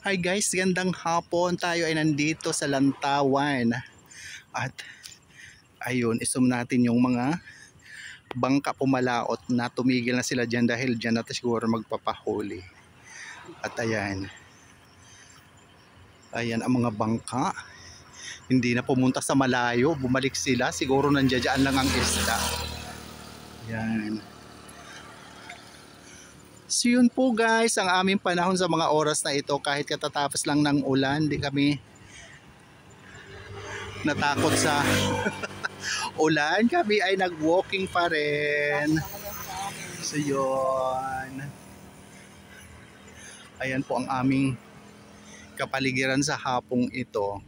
Hi guys, gandang hapon. Tayo ay nandito sa Lantawan. At ayun, isum natin yung mga bangka pumalaot na tumigil na sila dyan dahil dyan natin siguro magpapahuli. At ayan. Ayan ang mga bangka. Hindi na pumunta sa malayo. Bumalik sila. Siguro nandiyan lang ang isda. Ayan. So yun po guys, ang aming panahon sa mga oras na ito, kahit katatapos lang ng ulan, di kami natakot sa ulan. Kami ay nag-walking pa rin. So yun. Ayan po ang aming kapaligiran sa hapong ito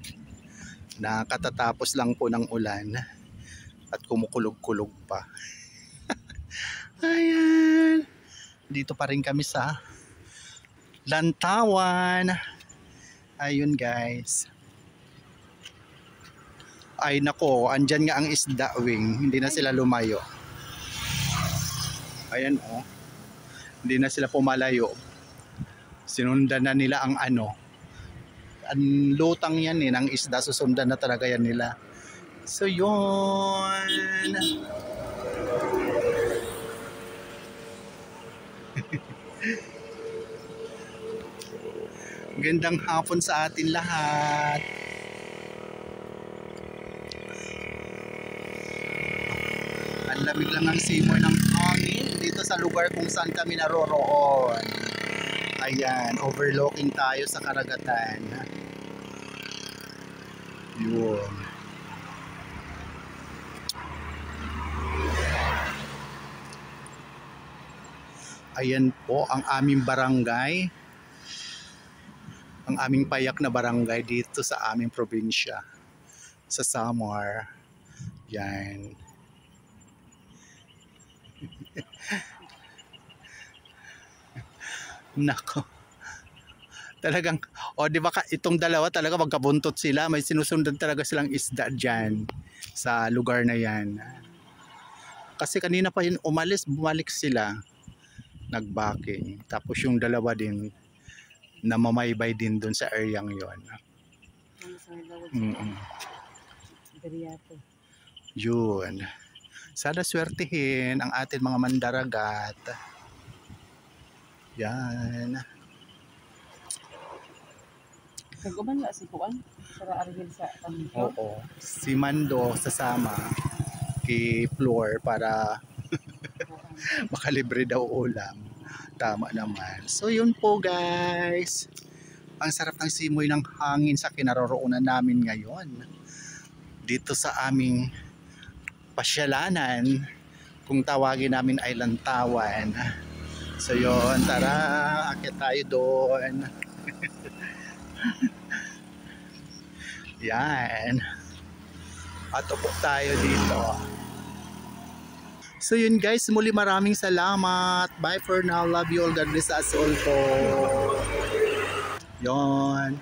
na katatapos lang po ng ulan at kumukulog-kulog pa. Ayan. Dito pa rin kami sa Lantawan. Ayun guys. Ay nako, andyan nga ang isda wing. Hindi na sila lumayo. Ayan oh. Hindi na sila pumalayo. Sinundan na nila ang ano. Ang lutang yan eh, ng isda. Susundan na talaga yan nila. So yun. Gandang hapon sa atin lahat. Ang lamig lang ng simoy ng hangin dito sa lugar kung saan kami naroroon. Ayan, overlooking tayo sa karagatan. Yun. Ayan po ang aming barangay. Ang aming payak na barangay dito sa aming probinsya. Sa Samar. Yan. Nako. Talagang, o di ba itong dalawa talaga magkabuntot sila. May sinusundan talaga silang isda dyan sa lugar na yan. Kasi kanina pa yun umalis, bumalik sila. Nagbaking. Tapos yung dalawa din namamaybay din doon sa areang yon. Yun. Sana swertihin ang ating mga mandaragat. Yan. Nagkuman na si Kuan para arigil sa kanito. Oo. Si Mando sasama kay Floor para makalibre daw ulam. Tama naman. So yun po guys. Ang sarap ng simoy ng hangin sa kinaroroonan namin ngayon. Dito sa aming pasyalanan, kung tawagin namin ay Lantawan. So yun, tara, akit tayo doon. Yan. At upo tayo dito. So yun guys, muli maraming salamat. Bye for now. Love you all. God bless us all po. Yun.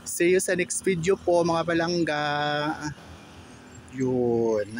See you sa next video po mga palangga. Yun.